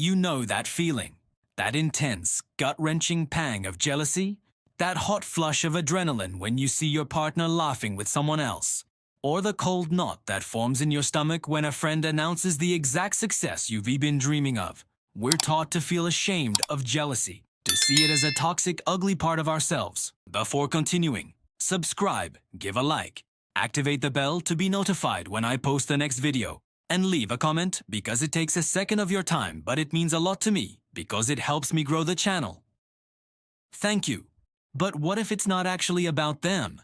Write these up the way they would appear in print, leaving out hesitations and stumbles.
You know that feeling, that intense, gut-wrenching pang of jealousy, that hot flush of adrenaline when you see your partner laughing with someone else, or the cold knot that forms in your stomach when a friend announces the exact success you've been dreaming of. We're taught to feel ashamed of jealousy, to see it as a toxic, ugly part of ourselves. Before continuing, subscribe, give a like, activate the bell to be notified when I post the next video, and leave a comment because it takes a second of your time, but it means a lot to me because it helps me grow the channel. Thank you. But what if it's not actually about them?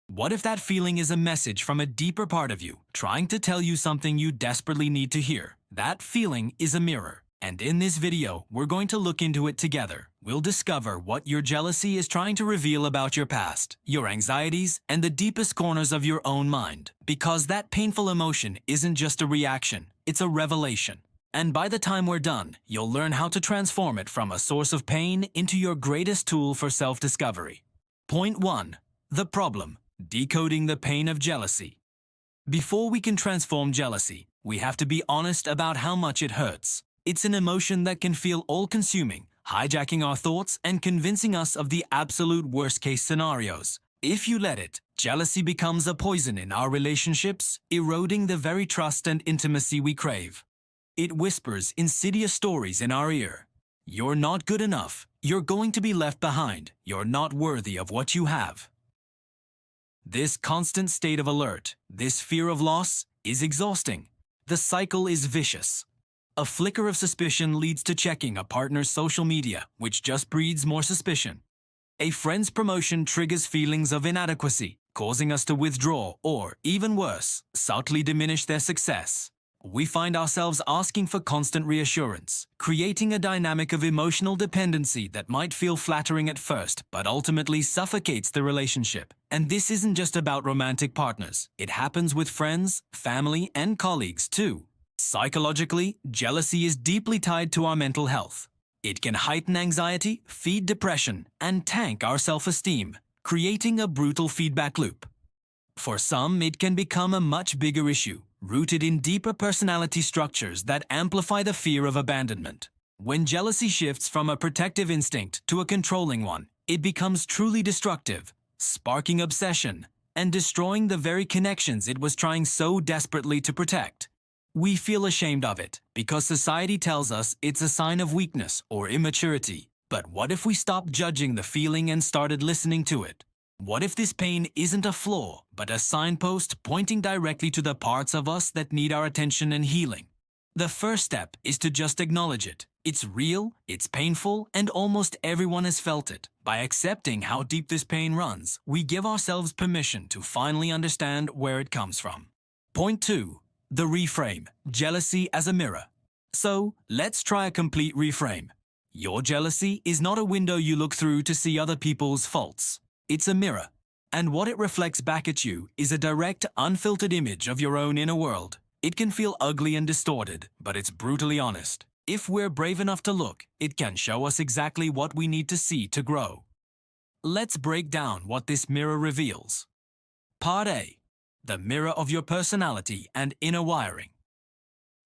What if that feeling is a message from a deeper part of you, trying to tell you something you desperately need to hear? That feeling is a mirror. And in this video, we're going to look into it together. We'll discover what your jealousy is trying to reveal about your past, your anxieties, and the deepest corners of your own mind. Because that painful emotion isn't just a reaction, it's a revelation. And by the time we're done, you'll learn how to transform it from a source of pain into your greatest tool for self-discovery. Point 1. The problem: decoding the pain of jealousy. Before we can transform jealousy, we have to be honest about how much it hurts. It's an emotion that can feel all-consuming, hijacking our thoughts and convincing us of the absolute worst-case scenarios. If you let it, jealousy becomes a poison in our relationships, eroding the very trust and intimacy we crave. It whispers insidious stories in our ear. You're not good enough. You're going to be left behind. You're not worthy of what you have. This constant state of alert, this fear of loss, is exhausting. The cycle is vicious. A flicker of suspicion leads to checking a partner's social media, which just breeds more suspicion. A friend's promotion triggers feelings of inadequacy, causing us to withdraw or, even worse, subtly diminish their success. We find ourselves asking for constant reassurance, creating a dynamic of emotional dependency that might feel flattering at first, but ultimately suffocates the relationship. And this isn't just about romantic partners. It happens with friends, family, and colleagues too. Psychologically, jealousy is deeply tied to our mental health. It can heighten anxiety, feed depression, and tank our self-esteem, creating a brutal feedback loop. For some, it can become a much bigger issue, rooted in deeper personality structures that amplify the fear of abandonment. When jealousy shifts from a protective instinct to a controlling one, it becomes truly destructive, sparking obsession and destroying the very connections it was trying so desperately to protect. We feel ashamed of it because society tells us it's a sign of weakness or immaturity. But what if we stopped judging the feeling and started listening to it? What if this pain isn't a flaw, but a signpost pointing directly to the parts of us that need our attention and healing? The first step is to just acknowledge it. It's real, it's painful, and almost everyone has felt it. By accepting how deep this pain runs, we give ourselves permission to finally understand where it comes from. Point 2. The reframe: jealousy as a mirror. So, let's try a complete reframe. Your jealousy is not a window you look through to see other people's faults. It's a mirror, and what it reflects back at you is a direct, unfiltered image of your own inner world. It can feel ugly and distorted, but it's brutally honest. If we're brave enough to look, it can show us exactly what we need to see to grow. Let's break down what this mirror reveals. Part A. The mirror of your personality and inner wiring.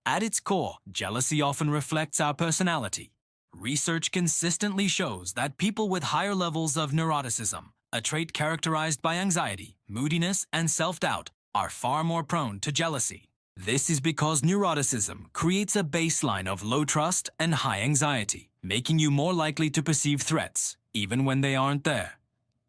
At its core, jealousy often reflects our personality. Research consistently shows that people with higher levels of neuroticism, a trait characterized by anxiety, moodiness, and self-doubt, are far more prone to jealousy. This is because neuroticism creates a baseline of low trust and high anxiety, making you more likely to perceive threats, even when they aren't there.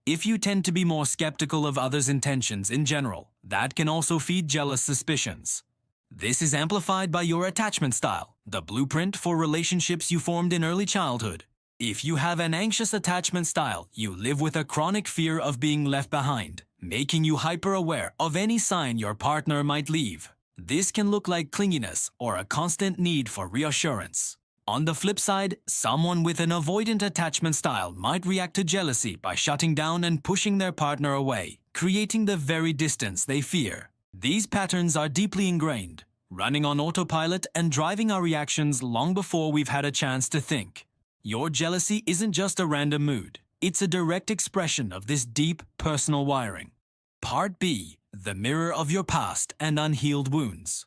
If you tend to be more skeptical of others' intentions in general, that can also feed jealous suspicions. This is amplified by your attachment style, the blueprint for relationships you formed in early childhood. If you have an anxious attachment style, you live with a chronic fear of being left behind, making you hyper-aware of any sign your partner might leave. This can look like clinginess or a constant need for reassurance. On the flip side, someone with an avoidant attachment style might react to jealousy by shutting down and pushing their partner away, creating the very distance they fear. These patterns are deeply ingrained, running on autopilot and driving our reactions long before we've had a chance to think. Your jealousy isn't just a random mood. It's a direct expression of this deep personal wiring. Part B. The mirror of your past and unhealed wounds.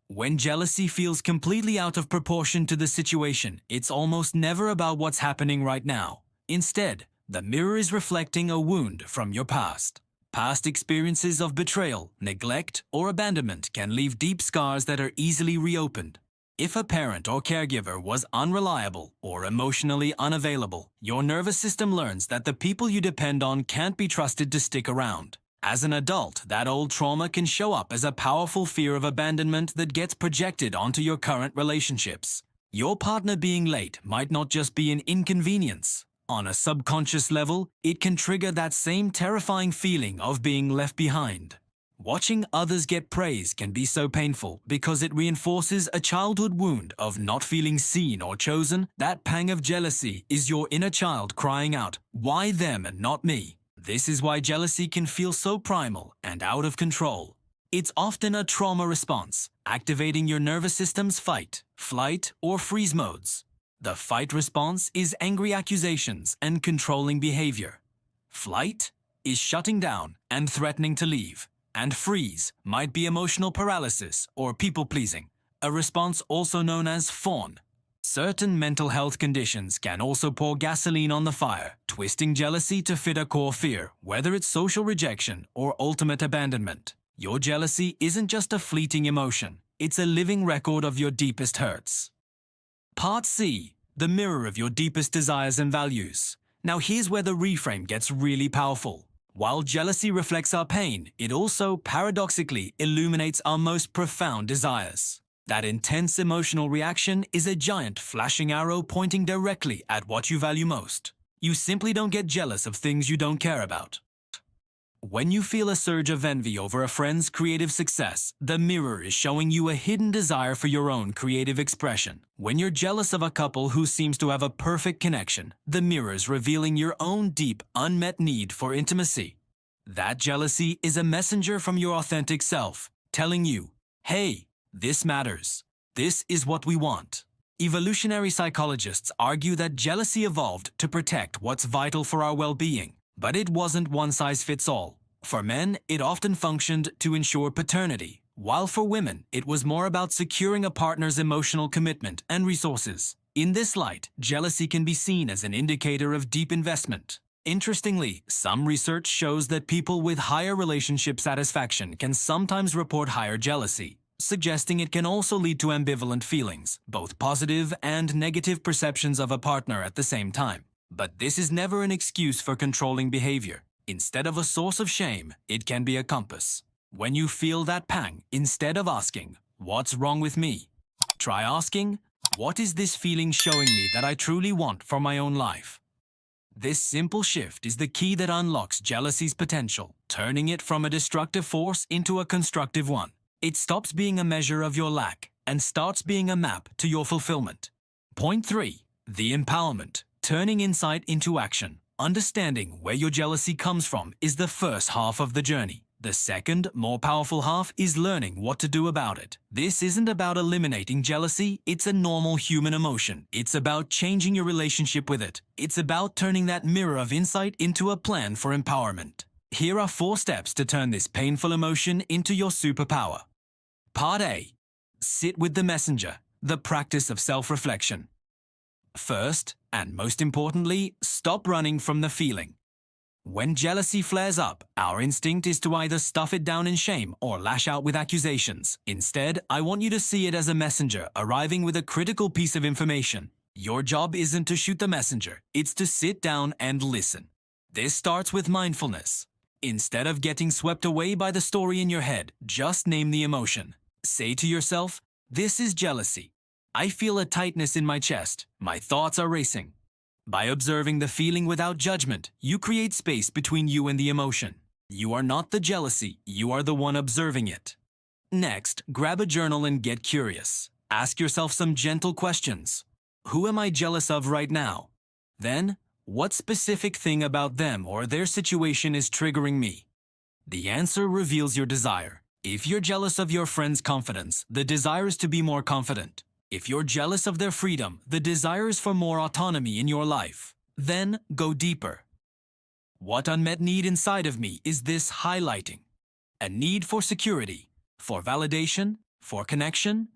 When jealousy feels completely out of proportion to the situation, it's almost never about what's happening right now. Instead, the mirror is reflecting a wound from your past. Past experiences of betrayal, neglect, or abandonment can leave deep scars that are easily reopened. If a parent or caregiver was unreliable or emotionally unavailable, your nervous system learns that the people you depend on can't be trusted to stick around. As an adult, that old trauma can show up as a powerful fear of abandonment that gets projected onto your current relationships. Your partner being late might not just be an inconvenience. On a subconscious level, it can trigger that same terrifying feeling of being left behind. Watching others get praise can be so painful because it reinforces a childhood wound of not feeling seen or chosen. That pang of jealousy is your inner child crying out, "Why them and not me?" This is why jealousy can feel so primal and out of control. It's often a trauma response, activating your nervous system's fight, flight, or freeze modes. The fight response is angry accusations and controlling behavior. Flight is shutting down and threatening to leave. And freeze might be emotional paralysis or people-pleasing, a response also known as fawn. Certain mental health conditions can also pour gasoline on the fire, twisting jealousy to fit a core fear, whether it's social rejection or ultimate abandonment. Your jealousy isn't just a fleeting emotion, it's a living record of your deepest hurts. Part C, the mirror of your deepest desires and values. Now here's where the reframe gets really powerful. While jealousy reflects our pain, it also, paradoxically, illuminates our most profound desires. That intense emotional reaction is a giant flashing arrow pointing directly at what you value most. You simply don't get jealous of things you don't care about. When you feel a surge of envy over a friend's creative success, the mirror is showing you a hidden desire for your own creative expression. When you're jealous of a couple who seems to have a perfect connection, the mirror is revealing your own deep, unmet need for intimacy. That jealousy is a messenger from your authentic self, telling you, "Hey, this matters. This is what we want." Evolutionary psychologists argue that jealousy evolved to protect what's vital for our well-being. But it wasn't one size fits all. For men, it often functioned to ensure paternity, while for women, it was more about securing a partner's emotional commitment and resources. In this light, jealousy can be seen as an indicator of deep investment. Interestingly, some research shows that people with higher relationship satisfaction can sometimes report higher jealousy, suggesting it can also lead to ambivalent feelings, both positive and negative perceptions of a partner at the same time. But this is never an excuse for controlling behavior. Instead of a source of shame, it can be a compass. When you feel that pang, instead of asking, "What's wrong with me?" try asking, "What is this feeling showing me that I truly want for my own life?" This simple shift is the key that unlocks jealousy's potential, turning it from a destructive force into a constructive one. It stops being a measure of your lack and starts being a map to your fulfillment. Point 3. The empowerment. Turning insight into action. Understanding where your jealousy comes from is the first half of the journey. The second, more powerful half is learning what to do about it. This isn't about eliminating jealousy, it's a normal human emotion. It's about changing your relationship with it. It's about turning that mirror of insight into a plan for empowerment. Here are 4 steps to turn this painful emotion into your superpower. Part A. Sit with the messenger, the practice of self-reflection. First, and most importantly, stop running from the feeling. When jealousy flares up, our instinct is to either stuff it down in shame or lash out with accusations. Instead, I want you to see it as a messenger arriving with a critical piece of information. Your job isn't to shoot the messenger, it's to sit down and listen. This starts with mindfulness. Instead of getting swept away by the story in your head, just name the emotion. Say to yourself, "This is jealousy. I feel a tightness in my chest. My thoughts are racing." By observing the feeling without judgment, you create space between you and the emotion. You are not the jealousy, you are the one observing it. Next, grab a journal and get curious. Ask yourself some gentle questions. Who am I jealous of right now? Then, what specific thing about them or their situation is triggering me? The answer reveals your desire. If you're jealous of your friend's confidence, the desire is to be more confident. If you're jealous of their freedom, the desire is for more autonomy in your life. Then go deeper. What unmet need inside of me is this highlighting? A need for security, for validation, For connection?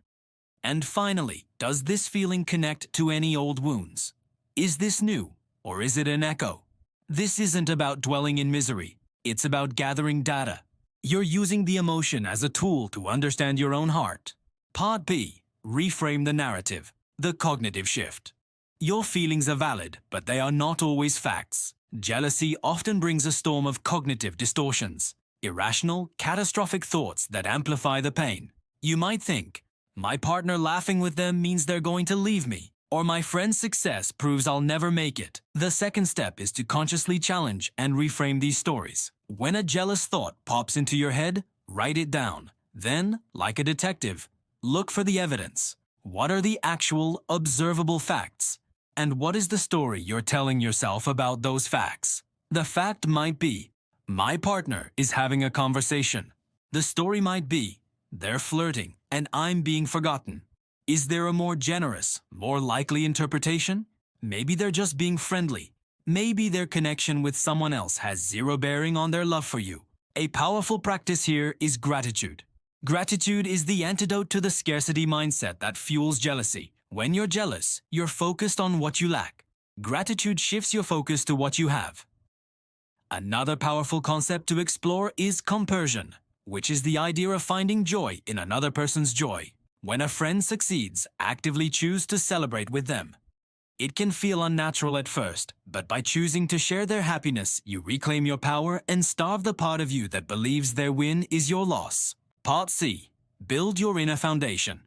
And finally, does this feeling connect to any old wounds? Is this new, or is it an echo? This isn't about dwelling in misery. It's about gathering data. You're using the emotion as a tool to understand your own heart. Part B. Reframe the narrative. The cognitive shift. Your feelings are valid, but they are not always facts. Jealousy often brings a storm of cognitive distortions, irrational, catastrophic thoughts that amplify the pain. You might think, my partner laughing with them means they're going to leave me, or my friend's success proves I'll never make it. The second step is to consciously challenge and reframe these stories. When a jealous thought pops into your head, write it down. Then, like a detective, look for the evidence. What are the actual, observable facts? And what is the story you're telling yourself about those facts? The fact might be, my partner is having a conversation. The story might be, they're flirting and I'm being forgotten. Is there a more generous, more likely interpretation? Maybe they're just being friendly. Maybe their connection with someone else has zero bearing on their love for you. A powerful practice here is gratitude. Gratitude is the antidote to the scarcity mindset that fuels jealousy. When you're jealous, you're focused on what you lack. Gratitude shifts your focus to what you have. Another powerful concept to explore is compersion, which is the idea of finding joy in another person's joy. When a friend succeeds, actively choose to celebrate with them. It can feel unnatural at first, but by choosing to share their happiness, you reclaim your power and starve the part of you that believes their win is your loss. Part C. Build your inner foundation.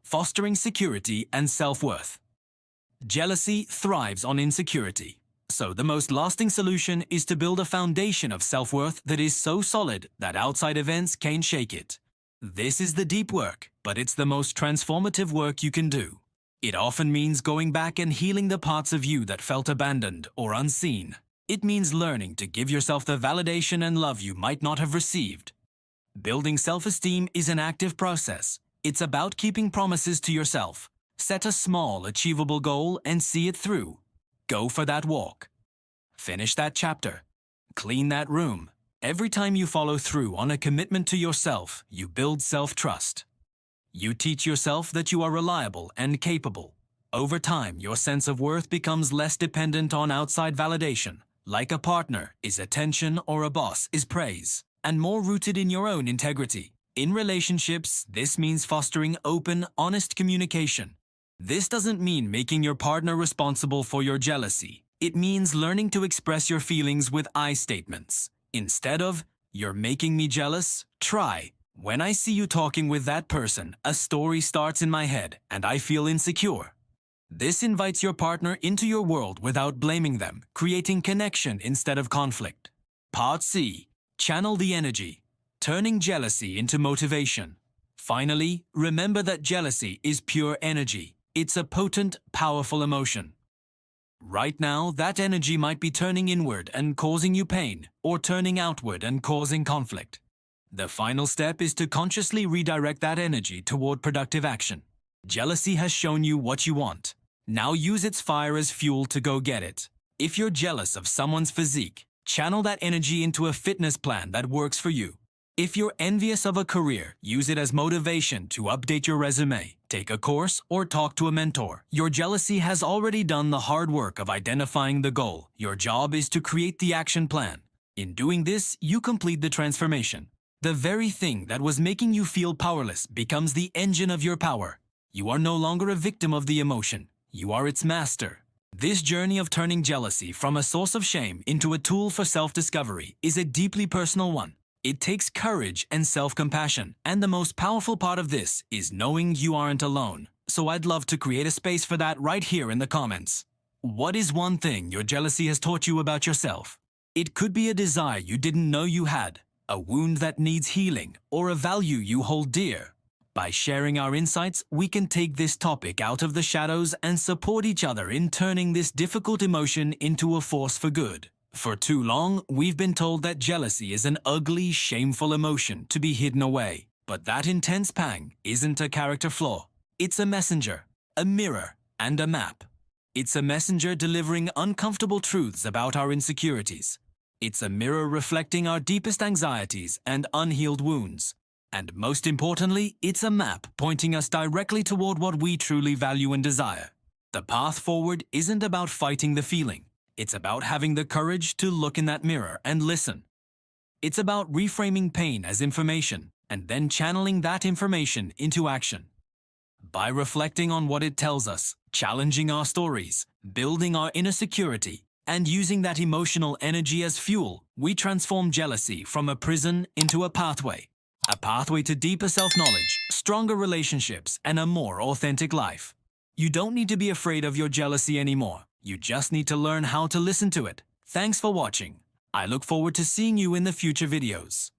Fostering security and self-worth. Jealousy thrives on insecurity. So the most lasting solution is to build a foundation of self-worth that is so solid that outside events can't shake it. This is the deep work, but it's the most transformative work you can do. It often means going back and healing the parts of you that felt abandoned or unseen. It means learning to give yourself the validation and love you might not have received. Building self-esteem is an active process. It's about keeping promises to yourself. Set a small, achievable goal and see it through. Go for that walk. Finish that chapter. Clean that room. Every time you follow through on a commitment to yourself, you build self-trust. You teach yourself that you are reliable and capable. Over time, your sense of worth becomes less dependent on outside validation, like a partner is attention or a boss is praise, and more rooted in your own integrity. In relationships, this means fostering open, honest communication. This doesn't mean making your partner responsible for your jealousy. It means learning to express your feelings with I statements. Instead of, "You're making me jealous," try, "When I see you talking with that person, a story starts in my head and I feel insecure." This invites your partner into your world without blaming them, creating connection instead of conflict. Part C. Channel the energy. Turning jealousy into motivation. Finally, remember that jealousy is pure energy. It's a potent, powerful emotion. Right now, that energy might be turning inward and causing you pain, or turning outward and causing conflict. The final step is to consciously redirect that energy toward productive action. Jealousy has shown you what you want. Now use its fire as fuel to go get it. If you're jealous of someone's physique, channel that energy into a fitness plan that works for you. If you're envious of a career, use it as motivation to update your resume, take a course, or talk to a mentor. Your jealousy has already done the hard work of identifying the goal. Your job is to create the action plan. In doing this, you complete the transformation. The very thing that was making you feel powerless becomes the engine of your power. You are no longer a victim of the emotion. You are its master. This journey of turning jealousy from a source of shame into a tool for self-discovery is a deeply personal one. It takes courage and self-compassion, and the most powerful part of this is knowing you aren't alone. So I'd love to create a space for that right here in the comments. What is one thing your jealousy has taught you about yourself? It could be a desire you didn't know you had, a wound that needs healing, or a value you hold dear. By sharing our insights, we can take this topic out of the shadows and support each other in turning this difficult emotion into a force for good. For too long, we've been told that jealousy is an ugly, shameful emotion to be hidden away. But that intense pang isn't a character flaw. It's a messenger, a mirror, and a map. It's a messenger delivering uncomfortable truths about our insecurities. It's a mirror reflecting our deepest anxieties and unhealed wounds. And most importantly, it's a map pointing us directly toward what we truly value and desire. The path forward isn't about fighting the feeling. It's about having the courage to look in that mirror and listen. It's about reframing pain as information and then channeling that information into action. By reflecting on what it tells us, challenging our stories, building our inner security, and using that emotional energy as fuel, we transform jealousy from a prison into a pathway. A pathway to deeper self-knowledge, stronger relationships, and a more authentic life. You don't need to be afraid of your jealousy anymore. You just need to learn how to listen to it. Thanks for watching. I look forward to seeing you in the future videos.